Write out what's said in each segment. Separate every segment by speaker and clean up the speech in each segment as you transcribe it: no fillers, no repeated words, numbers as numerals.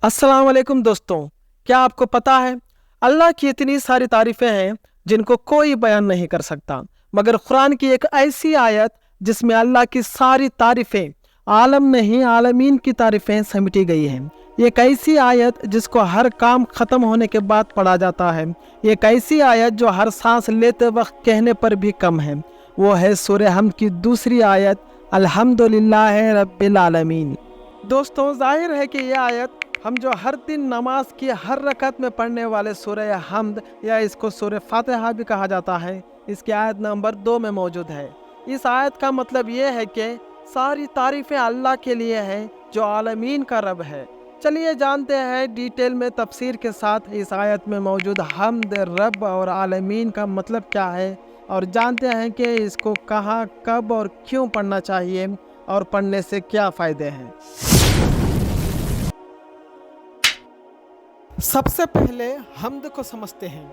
Speaker 1: अस्सलाम वालेकुम दोस्तों, क्या आपको पता है अल्लाह की इतनी सारी तारीफ़ें हैं जिनको कोई बयान नहीं कर सकता, मगर कुरान की एक ऐसी आयत जिसमें अल्लाह की सारी तारीफ़ें, आलम नहीं आलमीन की तारीफ़ें समिटी गई हैं। ये एक ऐसी आयत जिसको हर काम ख़त्म होने के बाद पढ़ा जाता है। ये एक ऐसी आयत जो हर सांस लेते वक्त कहने पर भी कम है। वो है सूरह हमद की दूसरी आयत, अल्हम्दुलिल्लाह रब्बिल आलमीन। दोस्तों, जाहिर है कि ये आयत हम जो हर दिन नमाज की हर रकत में पढ़ने वाले सूरह हमद या इसको सूरह फातिहा भी कहा जाता है, इसकी आयत नंबर 2 में मौजूद है। इस आयत का मतलब ये है कि सारी तारीफ़ें अल्लाह के लिए हैं जो आलमीन का रब है। चलिए जानते हैं डिटेल में तफसीर के साथ इस आयत में मौजूद हमद, रब और आलमीन का मतलब क्या है, और जानते हैं कि इसको कहाँ, कब और क्यों पढ़ना चाहिए और पढ़ने से क्या फ़ायदे हैं। सबसे पहले हमद को समझते हैं।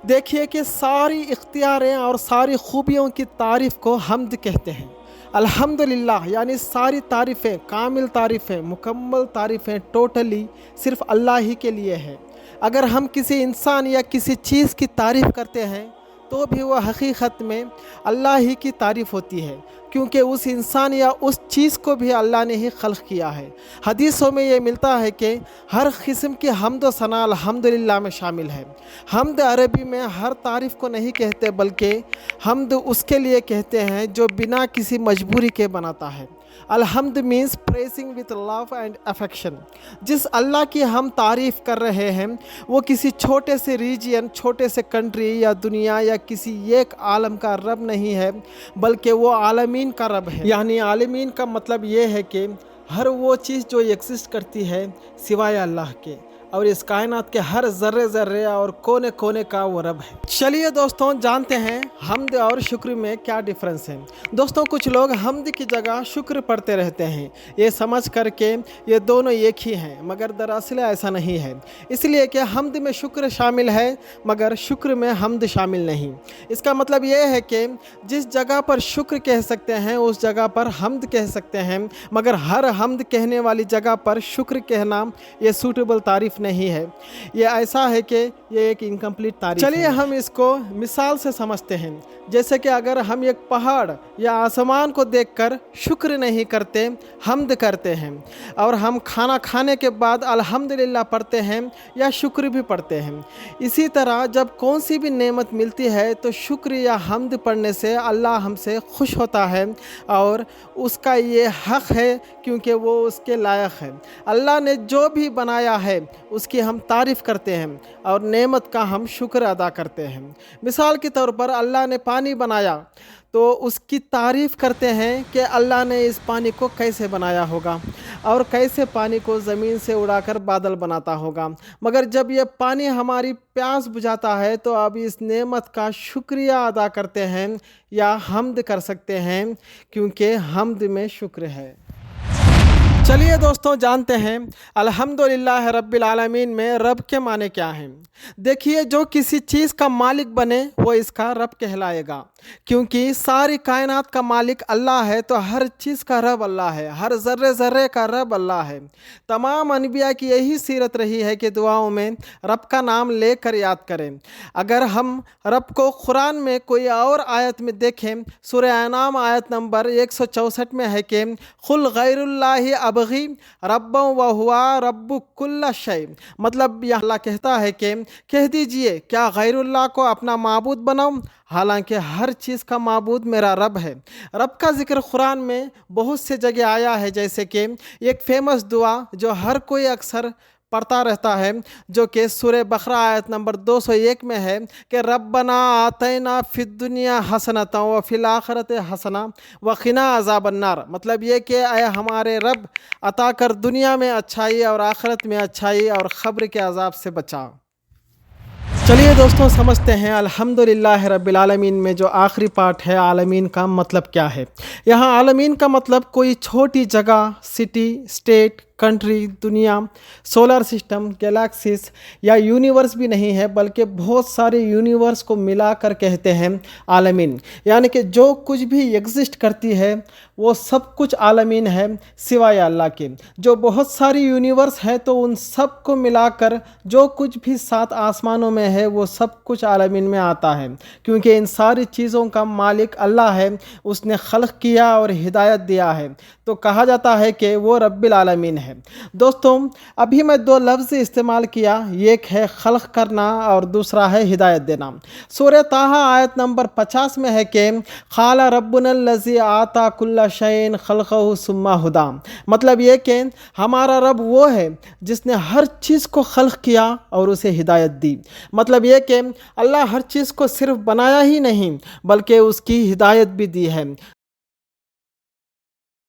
Speaker 1: देखिए कि सारी इख्तियारें और सारी खूबियों की तारीफ़ को हमद कहते हैं। अल्हम्दुलिल्लाह यानी सारी तारीफ़ें, कामिल तारीफ़ें, मुकम्मल तारीफ़ें टोटली सिर्फ़ अल्लाह ही के लिए है। अगर हम किसी इंसान या किसी चीज़ की तारीफ़ करते हैं तो भी वह हकीकत में अल्लाह ही की तारीफ़ होती है, क्योंकि उस इंसान या उस चीज़ को भी अल्लाह ने ही खल्क़ किया है। हदीसों में ये मिलता है कि हर किस्म की हम्द व सना अल्हम्दुलिल्लाह में शामिल है। हम्द अरबी में हर तारीफ़ को नहीं कहते, बल्कि हम्द उसके लिए कहते हैं जो बिना किसी मजबूरी के बनाता है। अलहम्द means pressing with love and affection. जिस अल्लाह की हम तारीफ़ कर रहे हैं वो किसी छोटे से रीजन, छोटे से कंट्री या दुनिया या किसी एक आलम का रब नहीं है, बल्कि वो आलमीन का रब है। यानी आलमीन का मतलब ये है कि हर वो चीज़ जो एग्जिस्ट करती है सिवाय अल्लाह के, और इस कायनात के हर ज़र्रे ज़र्रे और कोने कोने का वो रब है। चलिए दोस्तों जानते हैं हम्द और शुक्र में क्या डिफरेंस है। दोस्तों, कुछ लोग हम्द की जगह शुक्र पढ़ते रहते हैं ये समझ कर के ये दोनों एक ही हैं, मगर दरअसल ऐसा नहीं है। इसलिए कि हम्द में शुक्र शामिल है मगर शुक्र में हम्द शामिल नहीं। इसका मतलब ये है कि जिस जगह पर शुक्र कह सकते हैं उस जगह पर हम्द कह सकते हैं, मगर हर हम्द कहने वाली जगह पर शुक्र कहना ये सूटेबल तारीफ़ नहीं है। ये ऐसा है कि ये एक इनकम्प्लीट तारीफ़ है। चलिए हम इसको मिसाल से समझते हैं। जैसे कि अगर हम एक पहाड़ या आसमान को देखकर शुक्र नहीं करते, हम्द करते हैं, और हम खाना खाने के बाद अल्हम्दुलिल्लाह पढ़ते हैं या शुक्र भी पढ़ते हैं। इसी तरह जब कौन सी भी नेमत मिलती है तो शुक्र या हम्द पढ़ने से अल्लाह हमसे खुश होता है और उसका ये हक़ है, क्योंकि वो उसके लायक है। अल्लाह ने जो भी बनाया है उसकी हम तारीफ़ करते हैं और नेमत का हम शुक्र अदा करते हैं। मिसाल के तौर पर अल्लाह ने पानी बनाया तो उसकी तारीफ़ करते हैं कि अल्लाह ने इस पानी को कैसे बनाया होगा और कैसे पानी को ज़मीन से उड़ाकर बादल बनाता होगा। मगर जब ये पानी हमारी प्यास बुझाता है तो अब इस नेमत का शुक्रिया अदा करते हैं या हम्द कर सकते हैं, क्योंकि हम्द में शुक्र है। चलिए दोस्तों जानते हैं अल्हम्दुलिल्लाह रब्बिल आलमीन में रब के माने क्या हैं। देखिए, जो किसी चीज़ का मालिक बने वो इसका रब कहलाएगा, क्योंकि सारी कायनात का मालिक अल्लाह है तो हर चीज़ का रब अल्लाह है, हर ज़र्रे ज़र्रे का रब अल्लाह है। तमाम अनबिया की यही सीरत रही है कि दुआओं में रब का नाम लेकर याद करें। अगर हम रब को कुरान में कोई और आयत में देखें, सूरह अनाम आयत नंबर 164 में है कि खुल गैरुल्लाहि अबगी रब्बन व हुवा रब्बु कुल्ल शै। मतलब यह अल्लाह कहता है कि कह दीजिए क्या गैरुल्लाह को अपना माबूद बनाऊं, हालांकि हर चीज़ का माबूद मेरा रब है। रब का जिक्र कुरान में बहुत से जगह आया है, जैसे कि एक फेमस दुआ जो हर कोई अक्सर पढ़ता रहता है, जो कि सूरह बकरा आयत नंबर 201 में है कि रब्बना आतैना फिद दुनिया हसनता व फिल आखिरति हसना व क़िना अज़ाबन्नार। मतलब ये कि आए हमारे रब अता कर दुनिया में अच्छाई और आखिरत में अच्छाई और ख़ब्र के अज़ाब से बचा। चलिए दोस्तों समझते हैं अल्हम्दुलिल्लाह रब्बिल आलमीन में जो आखिरी पार्ट है आलमीन का मतलब क्या है। यहाँ आलमीन का मतलब कोई छोटी जगह, सिटी, स्टेट, کنٹری، دنیا، سولر سسٹم، گیلیکسیز یا یونیورس بھی نہیں ہے، بلکہ بہت سارے یونیورس کو ملا کر کہتے ہیں عالمین، یعنی کہ جو کچھ بھی ایگزسٹ کرتی ہے وہ سب کچھ عالمین ہے سوائے اللہ کے۔ جو بہت ساری یونیورس ہے تو ان سب کو ملا کر جو کچھ بھی 7 آسمانوں میں ہے وہ سب کچھ عالمین میں آتا ہے، کیونکہ ان ساری چیزوں کا مالک اللہ ہے، اس نے خلق کیا اور ہدایت دیا ہے، تو کہا جاتا ہے کہ وہ رب العالمین ہے۔ دوستوں، ابھی میں 2 لفظ استعمال کیا، ایک ہے خلق کرنا اور دوسرا ہے ہدایت دینا۔ سورہ طٰہٰ آیت نمبر 50 میں ہے کہ قال ربنا الذی اعطی کل شیء خلقہ ثم ہدیٰ، مطلب یہ کہ ہمارا رب وہ ہے جس نے ہر چیز کو خلق کیا اور اسے ہدایت دی۔ مطلب یہ کہ اللہ ہر چیز کو صرف بنایا ہی نہیں بلکہ اس کی ہدایت بھی دی ہے۔